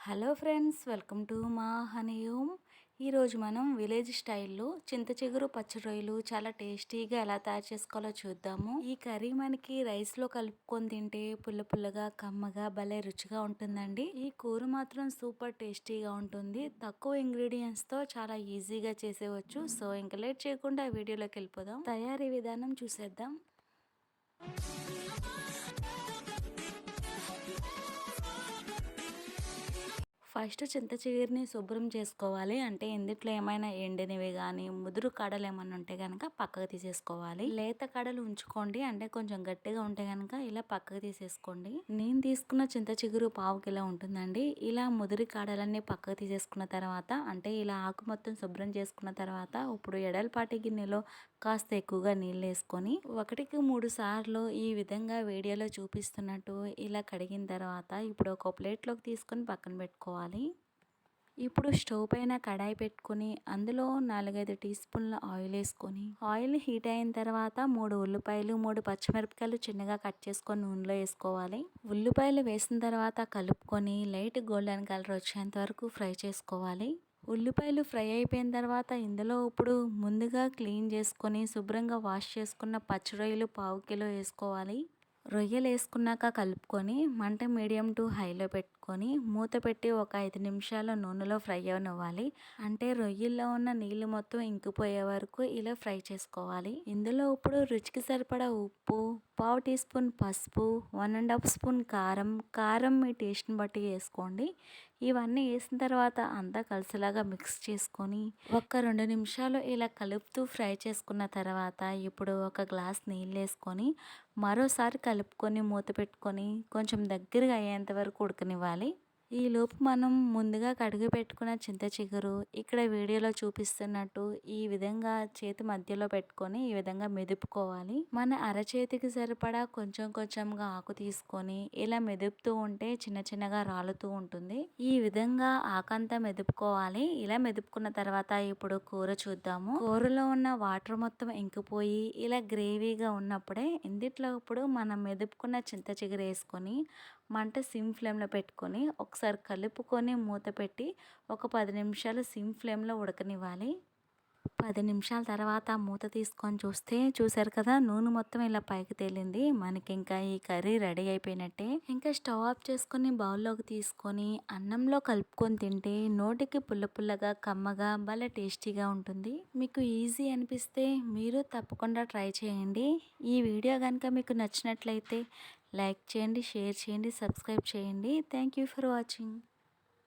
Hello friends, welcome to మా honey home. ఈరోజు మనం విలేజ్ స్టైల్లో చింత చిగురు పచ్చి రొయ్యలు చాలా టేస్టీగా ఎలా తయారు చేసుకోవాలో చూద్దాము. ఈ కర్రీ మనకి రైస్లో కలుపుకొని తింటే పుల్ల పుల్లగా కమ్మగా భలే రుచిగా ఉంటుందండి. ఈ కూర మాత్రం సూపర్ టేస్టీగా ఉంటుంది. తక్కువ ఇంగ్రీడియంట్స్తో చాలా ఈజీగా చేసేవచ్చు. సో ఇంకా లేట్ చేయకుండా వీడియోలోకి వెళ్ళిపోదాం. తయారీ విధానం చూసేద్దాం. ఫస్ట్ చింత చిగురిని శుభ్రం చేసుకోవాలి. అంటే ఇందుట్లో ఏమైనా ఎండినవి కానీ ముదురు కడలు ఏమైనా ఉంటే కనుక పక్కకు తీసేసుకోవాలి. లేత కడలు ఉంచుకోండి, అంటే కొంచెం గట్టిగా ఉంటే కనుక ఇలా పక్కకు తీసేసుకోండి. నేను తీసుకున్న చింత చిగురు పావు కిలో ఉంటుందండి. ఇలా ముదిరి కాడలన్నీ పక్కకు తీసేసుకున్న తర్వాత, అంటే ఇలా ఆకు మొత్తం శుభ్రం చేసుకున్న తర్వాత, ఇప్పుడు ఎడల్పాటి గిన్నెలో కాస్త ఎక్కువగా నీళ్ళు వేసుకొని 1-3 సార్లు ఈ విధంగా వీడియోలో చూపిస్తున్నట్టు ఇలా కడిగిన తర్వాత ఇప్పుడు ఒక ప్లేట్లోకి తీసుకొని పక్కన పెట్టుకోవాలి. ఇప్పుడు స్టవ్ పైన కడాయి పెట్టుకొని అందులో 4-5 టీ స్పూన్ల ఆయిల్ వేసుకొని ఆయిల్ హీట్ అయిన తర్వాత 3 ఉల్లిపాయలు 3 పచ్చిమిరపకాయలు చిన్నగా కట్ చేసుకొని నూనెలో వేసుకోవాలి. ఉల్లిపాయలు వేసిన తర్వాత కలుపుకొని లైట్ గోల్డెన్ కలర్ వచ్చేంత వరకు ఫ్రై చేసుకోవాలి. ఉల్లిపాయలు ఫ్రై అయిపోయిన తర్వాత ఇందులో ఇప్పుడు ముందుగా క్లీన్ చేసుకొని శుభ్రంగా వాష్ చేసుకున్న పచ్చి రొయ్యలు పావు కిలో వేసుకోవాలి. రొయ్యలు వేసుకున్నాక కలుపుకొని మంట మీడియం టు హైలో పెట్టుకొని మూత పెట్టి ఒక 5 నిమిషాలు నూనెలో ఫ్రై అవనివ్వాలి. అంటే రొయ్యల్లో ఉన్న నీళ్ళు మొత్తం ఇంకిపోయే వరకు ఇలా ఫ్రై చేసుకోవాలి. ఇందులో ఇప్పుడు రుచికి సరిపడా ఉప్పు, పావు టీ స్పూన్ పసుపు, 1½ స్పూన్ కారం మీ టేస్ట్ని బట్టి వేసుకోండి. ఇవన్నీ వేసిన తర్వాత అంతా కలిసిలాగా మిక్స్ చేసుకొని ఒక 2 నిమిషాలు ఇలా కలుపుతూ ఫ్రై చేసుకున్న తర్వాత ఇప్పుడు ఒక గ్లాస్ నీళ్ళు వేసుకొని మరోసారి కలుపుకొని మూత పెట్టుకొని కొంచెం దగ్గరగా అయ్యేంత వరకు ఉడకనివ్వాలి. ఈలోపు మనం ముందుగా కడిగి పెట్టుకున్న చింత చిగురు ఇక్కడ వీడియోలో చూపిస్తున్నట్టు ఈ విధంగా చేతి మధ్యలో పెట్టుకొని ఈ విధంగా మెదుపుకోవాలి. మన అరచేతికి సరిపడా కొంచెం కొంచెంగా ఆకు తీసుకొని ఇలా మెదుపుతూ ఉంటే చిన్న చిన్నగా రాలుతూ ఉంటుంది. ఈ విధంగా ఆకంతా మెదుపుకోవాలి. ఇలా మెదుపుకున్న తర్వాత ఇప్పుడు కూర చూద్దాము. కూరలో ఉన్న వాటర్ మొత్తం ఇంకిపోయి ఇలా గ్రేవీగా ఉన్నప్పుడే ఇందుట్లో ఇప్పుడు మనం మెదుపుకున్న చింత చిగురు వేసుకొని మంట సిమ్ ఫ్లేమ్లో పెట్టుకొని ఒకసారి కలుపుకొని మూత పెట్టి ఒక 10 నిమిషాలు సిమ్ ఫ్లేమ్లో ఉడకనివ్వాలి. 10 నిమిషాల తర్వాత మూత తీసుకొని చూసారు కదా, నూనె మొత్తం ఇలా పైకి తేలింది. మనకి ఇంకా ఈ కర్రీ రెడీ అయిపోయినట్టే. ఇంకా స్టవ్ ఆఫ్ చేసుకొని బౌల్లోకి తీసుకొని అన్నంలో కలుపుకొని తింటే నోటికి పుల్ల పుల్లగా కమ్మగా భలే టేస్టీగా ఉంటుంది. మీకు ఈజీ అనిపిస్తే మీరు తప్పకుండా ట్రై చేయండి. ఈ వీడియో కనుక మీకు నచ్చినట్లయితే లైక్ చేయండి, షేర్ చేయండి, సబ్స్క్రైబ్ చేయండి. Thank you for watching.